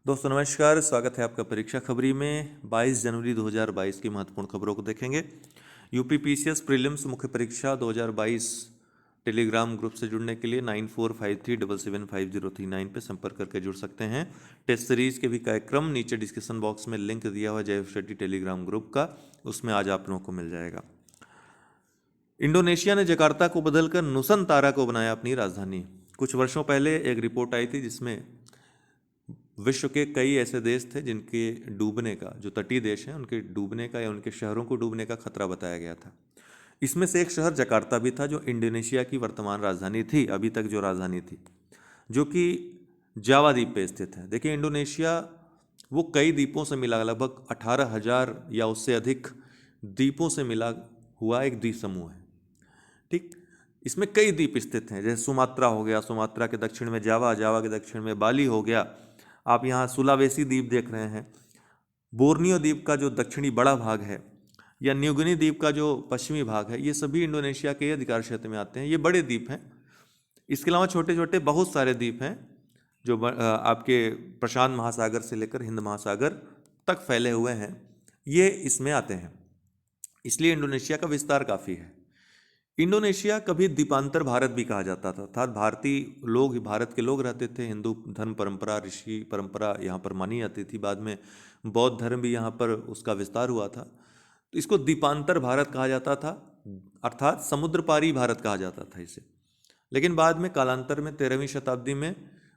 दोस्तों नमस्कार, स्वागत है आपका परीक्षा खबरी में। 22 जनवरी 2022 की महत्वपूर्ण खबरों को देखेंगे। यूपी पीसीएस प्रीलिम्स मुख्य परीक्षा 2022 टेलीग्राम ग्रुप से जुड़ने के लिए 9453775039 पे संपर्क करके जुड़ सकते हैं। टेस्ट सीरीज के भी कार्यक्रम नीचे डिस्क्रिप्शन बॉक्स में लिंक दिया हुआ जय स्टडी टेलीग्राम ग्रुप का, उसमें आज आप लोगों को मिल जाएगा। इंडोनेशिया ने जकार्ता को बदलकर नुसंतारा को बनाया अपनी राजधानी। कुछ वर्षों पहले एक रिपोर्ट आई थी जिसमें विश्व के कई ऐसे देश थे जिनके डूबने का, जो तटीय देश हैं उनके डूबने का या उनके शहरों को डूबने का खतरा बताया गया था। इसमें से एक शहर जकार्ता भी था, जो इंडोनेशिया की वर्तमान राजधानी थी, अभी तक जो राजधानी थी, जो कि जावा द्वीप पे स्थित है। देखिए, इंडोनेशिया वो कई द्वीपों से मिला, लगभग 18,000 या उससे अधिक द्वीपों से मिला हुआ एक द्वीप समूह है। ठीक, इसमें कई द्वीप स्थित हैं, जैसे सुमात्रा हो गया, सुमात्रा के दक्षिण में जावा, जावा के दक्षिण में बाली हो गया। आप यहाँ सुलावेसी द्वीप देख रहे हैं, बोर्नियो द्वीप का जो दक्षिणी बड़ा भाग है, या न्यूगिनी द्वीप का जो पश्चिमी भाग है, ये सभी इंडोनेशिया के अधिकार क्षेत्र में आते हैं। ये बड़े द्वीप हैं। इसके अलावा छोटे छोटे बहुत सारे द्वीप हैं जो आपके प्रशांत महासागर से लेकर हिंद महासागर तक फैले हुए हैं, ये इसमें आते हैं। इसलिए इंडोनेशिया का विस्तार काफ़ी है। इंडोनेशिया कभी द्वीपांतर भारत भी कहा जाता था, अर्थात भारतीय लोग, भारत के लोग रहते थे। हिंदू धर्म परंपरा, ऋषि परंपरा यहाँ पर मानी जाती थी। बाद में बौद्ध धर्म भी यहाँ पर उसका विस्तार हुआ था, तो इसको द्वीपांतर भारत कहा जाता था, अर्थात समुद्र पारी भारत कहा जाता था इसे। लेकिन बाद में कालांतर में 13वीं शताब्दी में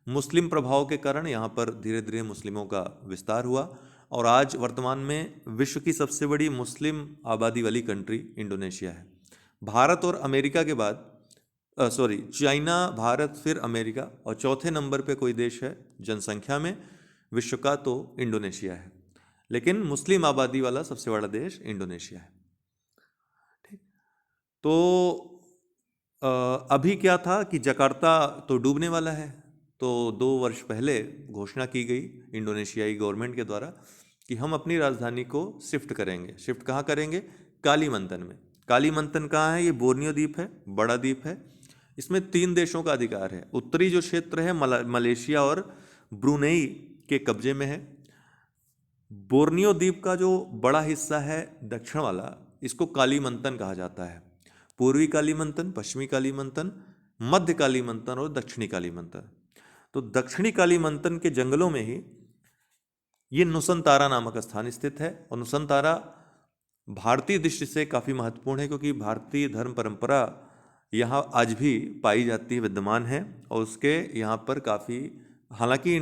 मुस्लिम प्रभाव के कारण यहाँ पर धीरे धीरे मुस्लिमों का विस्तार हुआ, और आज वर्तमान में विश्व की सबसे बड़ी मुस्लिम आबादी वाली कंट्री इंडोनेशिया है। भारत और अमेरिका के बाद चाइना, भारत, फिर अमेरिका, और चौथे नंबर पे कोई देश है जनसंख्या में विश्व का, तो इंडोनेशिया है। लेकिन मुस्लिम आबादी वाला सबसे बड़ा देश इंडोनेशिया है। ठीक, तो अभी क्या था कि जकार्ता तो डूबने वाला है, तो 2 वर्ष पहले घोषणा की गई इंडोनेशियाई गवर्नमेंट के द्वारा कि हम अपनी राजधानी को शिफ्ट करेंगे। शिफ्ट कहाँ करेंगे? कालीमंतन में। कालीमंतन कहाँ है? ये बोर्नियो द्वीप है, बड़ा द्वीप है। इसमें 3 देशों का अधिकार है। उत्तरी जो क्षेत्र है मलेशिया और ब्रुनेई के कब्जे में है। बोर्नियो द्वीप का जो बड़ा हिस्सा है दक्षिण वाला, इसको कालीमंतन कहा जाता है। पूर्वी कालीमंतन, पश्चिमी कालीमंतन, मध्य कालीमंतन और दक्षिणी कालीमंतन। तो दक्षिणी कालीमंतन के जंगलों में ही ये नुसंतारा नामक स्थान स्थित है। और नुसंतारा भारतीय दृष्टि से काफ़ी महत्वपूर्ण है, क्योंकि भारतीय धर्म परंपरा यहाँ आज भी पाई जाती है, विद्यमान है। और उसके यहाँ पर काफ़ी, हालांकि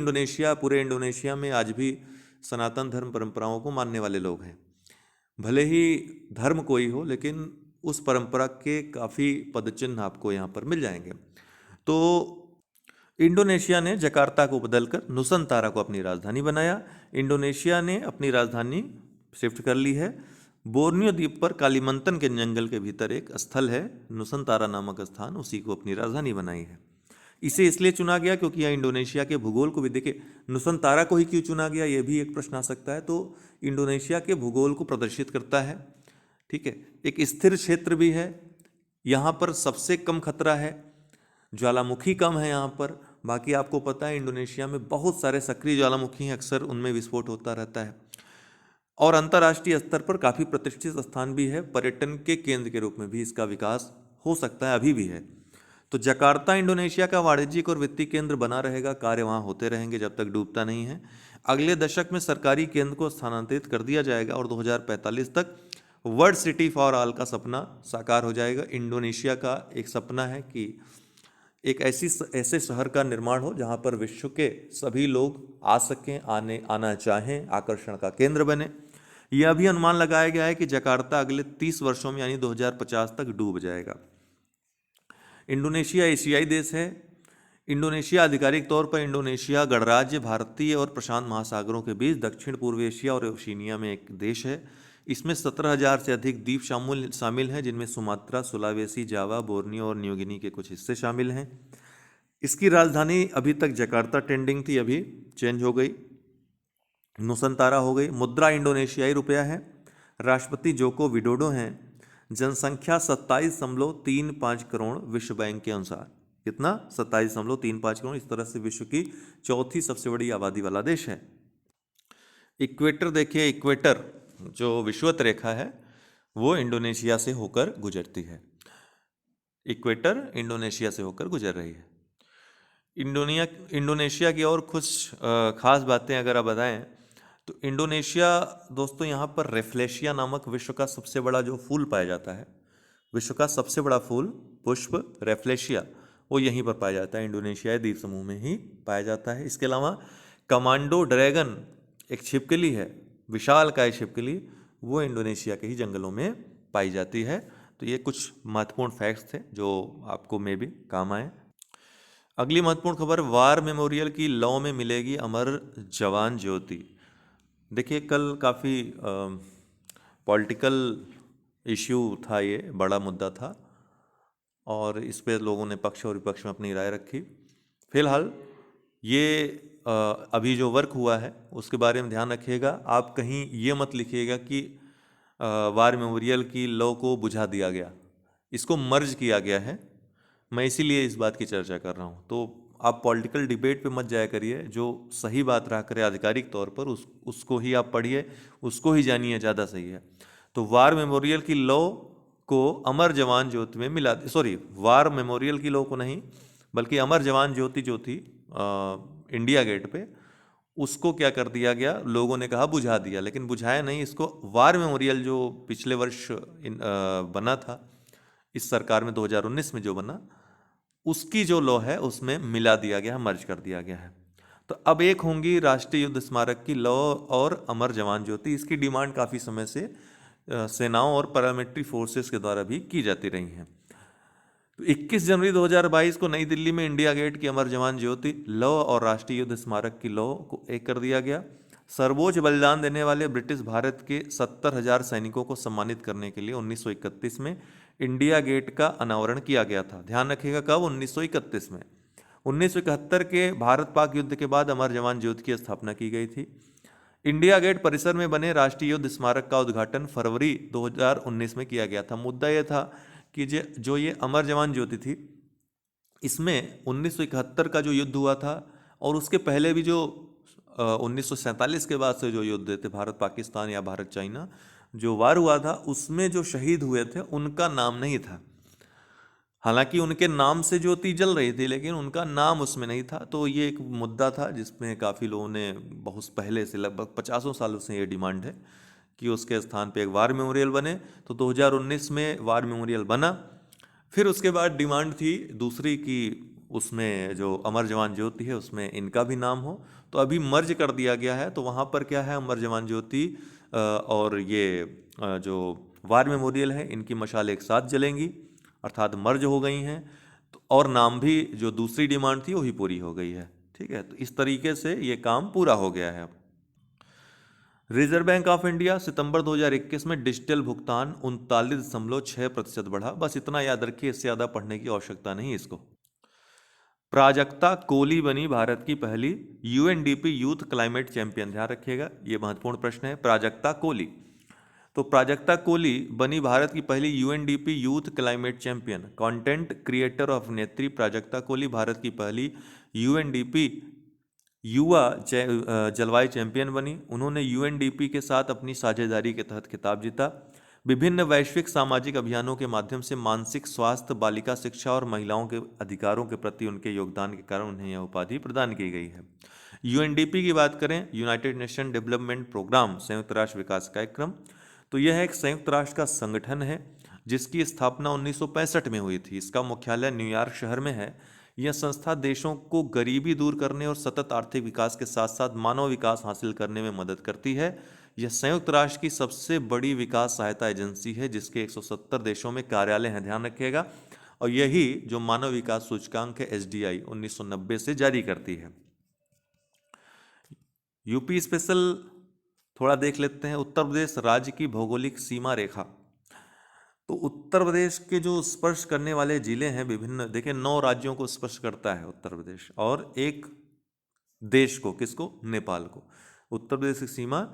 पूरे इंडोनेशिया में आज भी सनातन धर्म परंपराओं को मानने वाले लोग हैं। भले ही धर्म कोई हो, लेकिन उस परंपरा के काफ़ी पदचिन्ह आपको यहाँ पर मिल जाएंगे। तो इंडोनेशिया ने जकार्ता को बदलकर नुसंतारा को अपनी राजधानी बनाया। इंडोनेशिया ने अपनी राजधानी शिफ्ट कर ली है। बोर्नियो द्वीप पर कालीमंतन के जंगल के भीतर एक स्थल है नुसंतारा नामक स्थान, उसी को अपनी राजधानी बनाई है। इसे इसलिए चुना गया क्योंकि यह इंडोनेशिया के भूगोल को भी, देखिए नुसंतारा को ही क्यों चुना गया, यह भी एक प्रश्न आ सकता है। तो इंडोनेशिया के भूगोल को प्रदर्शित करता है। ठीक है, एक स्थिर क्षेत्र भी है, यहाँ पर सबसे कम खतरा है, ज्वालामुखी कम है यहाँ पर। बाकी आपको पता है इंडोनेशिया में बहुत सारे सक्रिय ज्वालामुखी हैं, अक्सर उनमें विस्फोट होता रहता है। और अंतर्राष्ट्रीय स्तर पर काफ़ी प्रतिष्ठित स्थान भी है, पर्यटन के केंद्र के रूप में भी इसका विकास हो सकता है, अभी भी है। तो जकार्ता इंडोनेशिया का वाणिज्यिक और वित्तीय केंद्र बना रहेगा, कार्य वहाँ होते रहेंगे जब तक डूबता नहीं है। अगले दशक में सरकारी केंद्र को स्थानांतरित कर दिया जाएगा और 2045 तक वर्ल्ड सिटी फॉर ऑल का सपना साकार हो जाएगा। इंडोनेशिया का एक सपना है कि एक ऐसे शहर का निर्माण हो जहाँ पर विश्व के सभी लोग आ सकें, आना चाहें, आकर्षण का केंद्र बने। यह भी अनुमान लगाया गया है कि जकार्ता अगले 30 वर्षों में यानी 2050 तक डूब जाएगा। इंडोनेशिया एशियाई देश है। इंडोनेशिया आधिकारिक तौर पर इंडोनेशिया गणराज्य भारतीय और प्रशांत महासागरों के बीच दक्षिण पूर्व एशिया और ओशिनिया में एक देश है। इसमें 17,000 से अधिक द्वीप शामिल हैं, जिनमें सुमात्रा, सुलावेसी, जावा, बोर्नियो और न्यूगिनी के कुछ हिस्से शामिल हैं। इसकी राजधानी अभी तक जकार्ता ट्रेंडिंग थी, अभी चेंज हो गई, नुसंतारा हो गई। मुद्रा इंडोनेशियाई रुपया है। राष्ट्रपति जोको विडोडो हैं। जनसंख्या 27.35 करोड़ विश्व बैंक के अनुसार। कितना? 27.35 करोड़। इस तरह से विश्व की चौथी सबसे बड़ी आबादी वाला देश है। इक्वेटर देखिए, इक्वेटर जो विषुवत रेखा है वो इंडोनेशिया से होकर गुजरती है। इक्वेटर इंडोनेशिया से होकर गुजर रही है। इंडोनेशिया की और कुछ खास बातें अगर आप बताएं तो इंडोनेशिया दोस्तों, यहाँ पर रेफ्लेशिया नामक विश्व का सबसे बड़ा जो फूल पाया जाता है, विश्व का सबसे बड़ा फूल पुष्प रेफ्लेशिया, वो यहीं पर पाया जाता है, इंडोनेशियाई द्वीप समूह में ही पाया जाता है। इसके अलावा कमांडो ड्रैगन एक छिपकली है, विशालकाय छिपकली, वो इंडोनेशिया के ही जंगलों में पाई जाती है। तो ये कुछ महत्वपूर्ण फैक्ट्स थे जो आपको में भी काम आए। अगली महत्वपूर्ण खबर, वार मेमोरियल की लौ में मिलेगी अमर जवान ज्योति। देखिए कल काफ़ी पॉलिटिकल इश्यू था, ये बड़ा मुद्दा था और इस पे लोगों ने पक्ष और विपक्ष में अपनी राय रखी। फिलहाल ये अभी जो वर्क हुआ है उसके बारे में ध्यान रखिएगा। आप कहीं ये मत लिखिएगा कि वार मेमोरियल की लौ को बुझा दिया गया, इसको मर्ज किया गया है। मैं इसीलिए इस बात की चर्चा कर रहा हूँ। तो आप पॉलिटिकल डिबेट पे मत जाया करिए, जो सही बात रहा करे आधिकारिक तौर पर उसको ही आप पढ़िए, उसको ही जानिए, ज़्यादा सही है। तो वार मेमोरियल की लौ को अमर जवान ज्योति में मिला, सॉरी, वार मेमोरियल की लौ को नहीं बल्कि अमर जवान ज्योति जो थी इंडिया गेट पे, उसको क्या कर दिया गया, लोगों ने कहा बुझा दिया, लेकिन बुझाया नहीं। इसको वार मेमोरियल जो पिछले वर्ष बना था इस सरकार में, 2019 में जो बना, उसकी जो लौ है उसमें मिला दिया गया, मर्ज कर दिया गया है। तो अब एक होंगी राष्ट्रीय युद्ध स्मारक की लौ और अमर जवान ज्योति। इसकी डिमांड काफ़ी समय से सेनाओं और पैरामिलिट्री फोर्सेस के द्वारा भी की जाती रही हैं। तो 21 जनवरी 2022 को नई दिल्ली में इंडिया गेट की अमर जवान ज्योति, लौ और राष्ट्रीय युद्ध स्मारक की लौ को एक कर दिया गया। सर्वोच्च बलिदान देने वाले ब्रिटिश भारत के 70,000 सैनिकों को सम्मानित करने के लिए 1931 में इंडिया गेट का अनावरण किया गया था। ध्यान रखिएगा, कब? 1931 में। 1971 के भारत पाक युद्ध के बाद अमर जवान ज्योति की स्थापना की गई थी। इंडिया गेट परिसर में बने राष्ट्रीय युद्ध स्मारक का उद्घाटन फरवरी 2019 में किया गया था। मुद्दा यह था कि जो ये अमर जवान ज्योति थी, इसमें 1971 का जो युद्ध हुआ था और उसके पहले भी जो 1947 के बाद से जो युद्ध थे, भारत पाकिस्तान या भारत चाइना जो वार हुआ था, उसमें जो शहीद हुए थे उनका नाम नहीं था। हालांकि उनके नाम से ज्योति जल रही थी लेकिन उनका नाम उसमें नहीं था। तो ये एक मुद्दा था जिसमें काफ़ी लोगों ने बहुत पहले से, लगभग 50 सालों से ये डिमांड है कि उसके स्थान पे एक वार मेमोरियल बने। तो 2019 में वार मेमोरियल बना। फिर उसके बाद डिमांड थी दूसरी कि उसमें जो अमर जवान ज्योति है उसमें इनका भी नाम हो। तो अभी मर्ज कर दिया गया है। तो वहाँ पर क्या है, अमर जवान ज्योति और ये जो वार मेमोरियल है, इनकी मशाल एक साथ जलेंगी, अर्थात मर्ज हो गई हैं। तो और नाम भी, जो दूसरी डिमांड थी वही पूरी हो गई है। ठीक है, तो इस तरीके से ये काम पूरा हो गया है अब। रिजर्व बैंक ऑफ इंडिया सितंबर 2021 में डिजिटल भुगतान 39.6% बढ़ा। बस इतना याद रखिए, इससे ज़्यादा पढ़ने की आवश्यकता नहीं इसको। प्राजक्ता कोली बनी भारत की पहली यूएनडीपी यूथ क्लाइमेट चैंपियन। ध्यान रखिएगा, ये महत्वपूर्ण प्रश्न है। प्राजक्ता कोली, तो प्राजक्ता कोली बनी भारत की पहली UNDP youth climate champion. Content creator और अभिनेत्री प्राजक्ता कोली भारत की पहली यूएनडीपी युवा जलवायु चैंपियन बनी। उन्होंने यूएनडीपी के साथ अपनी साझेदारी के तहत खिताब जीता। विभिन्न वैश्विक सामाजिक अभियानों के माध्यम से मानसिक स्वास्थ्य, बालिका शिक्षा और महिलाओं के अधिकारों के प्रति उनके योगदान के कारण उन्हें यह उपाधि प्रदान की गई है। यूएनडीपी की बात करें, यूनाइटेड नेशन डेवलपमेंट प्रोग्राम, संयुक्त राष्ट्र विकास कार्यक्रम, तो यह एक संयुक्त राष्ट्र का संगठन है जिसकी स्थापना 1965 में हुई थी। इसका मुख्यालय न्यूयॉर्क शहर में है। यह संस्था देशों को गरीबी दूर करने और सतत आर्थिक विकास के साथ साथ मानव विकास हासिल करने में मदद करती है। यह संयुक्त राष्ट्र की सबसे बड़ी विकास सहायता एजेंसी है जिसके 170 देशों में कार्यालय हैं। ध्यान रखिएगा। और यही जो मानव विकास सूचकांक है एसडीआई 1990 से जारी करती है। यूपी स्पेशल थोड़ा देख लेते हैं। उत्तर प्रदेश राज्य की भौगोलिक सीमा रेखा, तो उत्तर प्रदेश के जो स्पर्श करने वाले जिले हैं विभिन्न, देखिए 9 राज्यों को स्पर्श करता है उत्तर प्रदेश, और एक देश को, किसको? नेपाल को। उत्तर प्रदेश की सीमा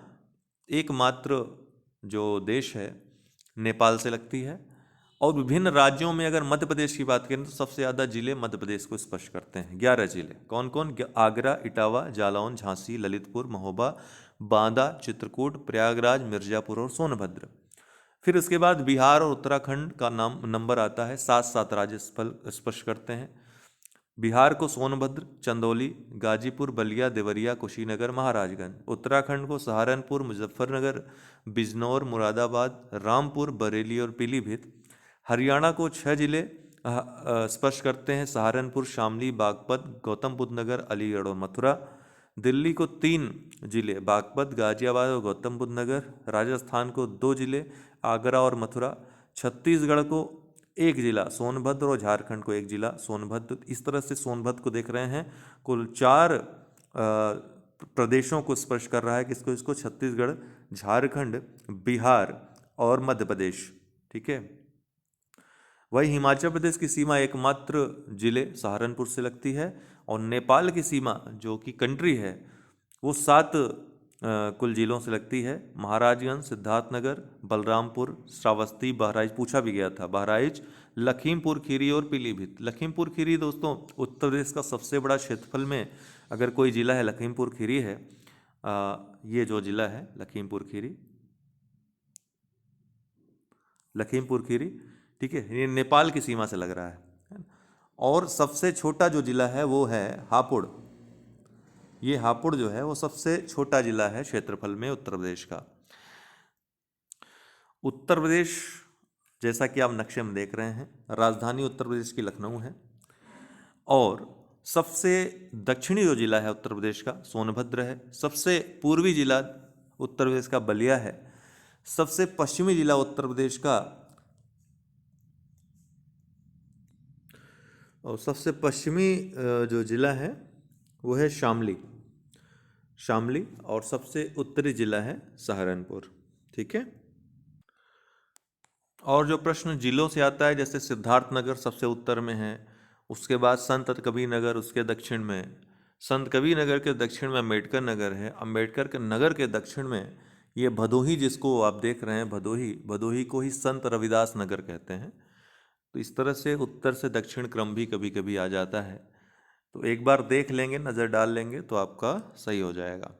एकमात्र जो देश है नेपाल से लगती है। और विभिन्न राज्यों में अगर मध्य प्रदेश की बात करें तो सबसे ज़्यादा जिले मध्य प्रदेश को स्पर्श करते हैं, 11 जिले। कौन कौन? आगरा, इटावा, जालौन, झांसी, ललितपुर, महोबा, बांदा, चित्रकूट, प्रयागराज, मिर्जापुर और सोनभद्र। फिर उसके बाद बिहार और उत्तराखंड का नाम नंबर आता है, 7 राज्य स्पर्श करते हैं। बिहार को सोनभद्र, चंदौली, गाजीपुर, बलिया, देवरिया, कुशीनगर, महाराजगंज। उत्तराखंड को सहारनपुर, मुजफ्फरनगर, बिजनौर, मुरादाबाद, रामपुर, बरेली और पीलीभीत। हरियाणा को 6 जिले स्पर्श करते हैं, सहारनपुर, शामली, बागपत, गौतम बुद्ध नगर, अलीगढ़ और मथुरा। दिल्ली को 3 जिले, बागपत, गाजियाबाद और गौतम बुद्ध नगर। राजस्थान को 2 जिले, आगरा और मथुरा। छत्तीसगढ़ को 1 जिला, सोनभद्र, और झारखंड को 1 जिला, सोनभद्र। इस तरह से सोनभद्र को देख रहे हैं, कुल 4 प्रदेशों को स्पर्श कर रहा है। किसको? इसको छत्तीसगढ़, झारखंड, बिहार और मध्य प्रदेश। ठीक है। वही हिमाचल प्रदेश की सीमा एकमात्र जिले सहारनपुर से लगती है, और नेपाल की सीमा जो कि कंट्री है वो 7 कुल जिलों से लगती है। महाराजगंज, सिद्धार्थनगर, बलरामपुर, श्रावस्ती, बहराइच, पूछा भी गया था, बहराइच, लखीमपुर खीरी और पीलीभीत। लखीमपुर खीरी दोस्तों उत्तर प्रदेश का सबसे बड़ा क्षेत्रफल में अगर कोई जिला है, लखीमपुर खीरी है। ये जो जिला है लखीमपुर खीरी, लखीमपुर खीरी, ठीक है, ये नेपाल की सीमा से लग रहा है। और सबसे छोटा जो जिला है वो है हापुड़। ये हापुड़ जो है वो सबसे छोटा जिला है क्षेत्रफल में उत्तर प्रदेश का। उत्तर प्रदेश जैसा कि आप नक्शे में देख रहे हैं, राजधानी उत्तर प्रदेश की लखनऊ है, और सबसे दक्षिणी जो जिला है उत्तर प्रदेश का सोनभद्र है। सबसे पूर्वी जिला उत्तर प्रदेश का बलिया है। सबसे पश्चिमी जिला उत्तर प्रदेश का, और सबसे पश्चिमी जो जिला है वो है शामली, शामली, और सबसे उत्तरी जिला है सहारनपुर। ठीक है। और जो प्रश्न जिलों से आता है, जैसे सिद्धार्थनगर सबसे उत्तर में है, उसके बाद संत कबीर नगर उसके दक्षिण में, संत कबीर नगर के दक्षिण में अम्बेडकर नगर है, अम्बेडकर के नगर के दक्षिण में ये भदोही, जिसको आप देख रहे हैं भदोही, भदोही को ही संत रविदास नगर कहते हैं। तो इस तरह से उत्तर से दक्षिण क्रम भी कभी कभी आ जाता है, तो एक बार देख लेंगे, नज़र डाल लेंगे तो आपका सही हो जाएगा।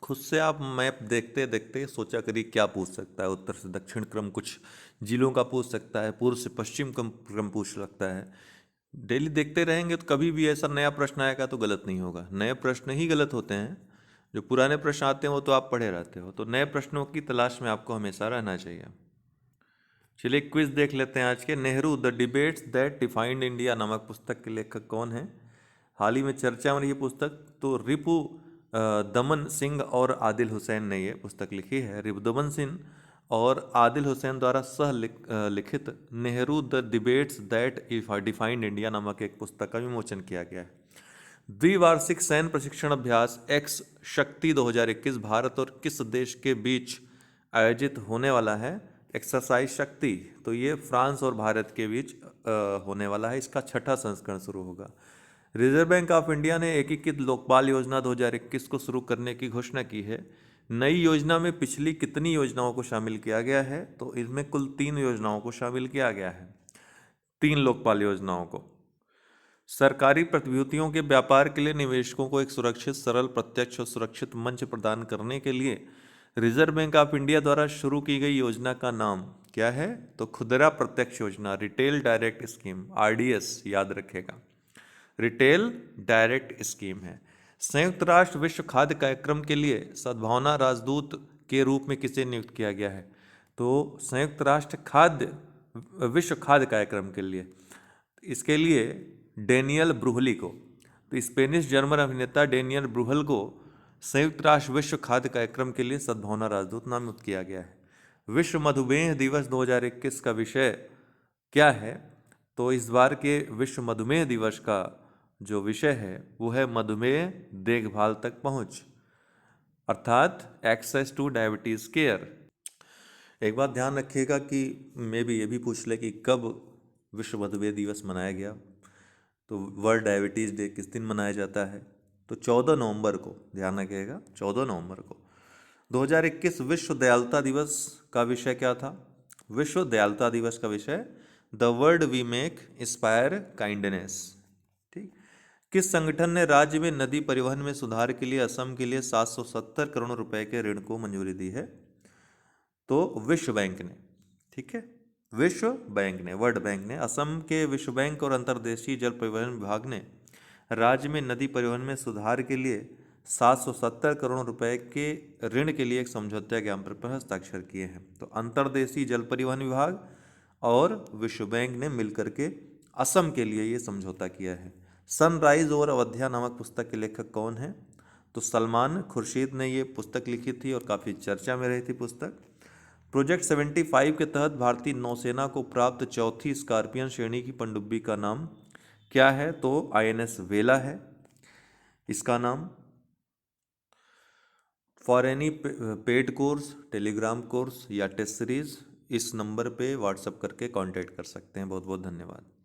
खुद से आप मैप देखते देखते सोचा करिए क्या पूछ सकता है। उत्तर से दक्षिण क्रम कुछ जिलों का पूछ सकता है, पूर्व से पश्चिम क्रम पूछ सकता है। डेली देखते रहेंगे तो कभी भी ऐसा नया प्रश्न आएगा तो गलत नहीं होगा। नए प्रश्न ही गलत होते हैं, जो पुराने प्रश्न आते हैं वो तो आप पढ़े रहते हो। तो नए प्रश्नों की तलाश में आपको हमेशा रहना चाहिए। चलिए क्विज देख लेते हैं आज के। Nehru the debates that defined India नामक पुस्तक के लेखक कौन है? हाल ही में चर्चा में रही पुस्तक तो रिपु दमन सिंह और आदिल हुसैन ने ये पुस्तक लिखी है। रिपुदमन सिंह और आदिल हुसैन द्वारा लिखित Nehru the debates that defined India नामक एक पुस्तक का विमोचन किया गया है। द्विवार्षिक सैन्य प्रशिक्षण अभ्यास एक्स शक्ति 2021 भारत और किस देश के बीच आयोजित होने वाला है? एक्सरसाइज शक्ति। तो ये फ्रांस और भारत के बीच होने वाला है। इसका 6ठा संस्करण शुरू होगा। रिजर्व बैंक ऑफ इंडिया ने एकीकृत लोकपाल योजना 2021 को शुरू करने की घोषणा की है। नई योजना में पिछली कितनी योजनाओं को शामिल किया गया है? तो इसमें कुल 3 योजनाओं को शामिल किया गया है, 3 लोकपाल योजनाओं को। सरकारी प्रतिभूतियों के व्यापार के लिए निवेशकों को एक सुरक्षित, सरल, प्रत्यक्ष और सुरक्षित मंच प्रदान करने के लिए रिजर्व बैंक ऑफ इंडिया द्वारा शुरू की गई योजना का नाम क्या है? तो खुदरा प्रत्यक्ष योजना, रिटेल डायरेक्ट स्कीम, RDS याद रखेगा, रिटेल डायरेक्ट स्कीम है। संयुक्त राष्ट्र विश्व खाद्य कार्यक्रम के लिए सद्भावना राजदूत के रूप में किसे नियुक्त किया गया है? तो संयुक्त राष्ट्र विश्व खाद्य कार्यक्रम के लिए, इसके लिए डेनियल ब्रूहली को, तो स्पेनिश जर्मन अभिनेता डेनियल ब्रूहल को संयुक्त राष्ट्र विश्व खाद्य कार्यक्रम के लिए सद्भावना राजदूत नामित किया गया है। विश्व मधुमेह दिवस 2021 का विषय क्या है? तो इस बार के विश्व मधुमेह दिवस का जो विषय है वो है मधुमेह देखभाल तक पहुंच, अर्थात एक्सेस टू डायबिटीज केयर। एक बात ध्यान रखिएगा कि मैं भी ये भी पूछ ले कि कब विश्व मधुमेह दिवस मनाया गया। तो वर्ल्ड डायबिटीज डे किस दिन मनाया जाता है? तो 14 नवंबर को, ध्यान रखिएगा 14 नवंबर को। 2021 विश्व दयालुता दिवस का विषय क्या था? विश्व दयालुता दिवस का विषय the world we make inspire kindness. ठीक। किस संगठन ने राज्य में नदी परिवहन में सुधार के लिए असम के लिए 770 करोड़ रुपए के ऋण को मंजूरी दी है? तो विश्व बैंक ने। ठीक है, विश्व बैंक ने, वर्ल्ड बैंक ने। असम के विश्व बैंक और अंतर्देशीय जल परिवहन विभाग ने राज्य में नदी परिवहन में सुधार के लिए 770 करोड़ रुपए के ऋण के लिए एक समझौता ज्ञापन पर हस्ताक्षर किए हैं। तो अंतर्देशीय जल परिवहन विभाग और विश्व बैंक ने मिलकर के असम के लिए ये समझौता किया है। सनराइज ओवर अवध्या नामक पुस्तक के लेखक कौन है? तो सलमान खुर्शीद ने ये पुस्तक लिखी थी और काफ़ी चर्चा में रही थी पुस्तक। प्रोजेक्ट 75 के तहत भारतीय नौसेना को प्राप्त चौथी स्कॉर्पियन श्रेणी की पनडुब्बी का नाम क्या है? तो INS वेला है इसका नाम। For any paid course, Telegram course या टेस्ट सीरीज इस नंबर पे व्हाट्सअप करके कांटेक्ट कर सकते हैं। बहुत बहुत धन्यवाद।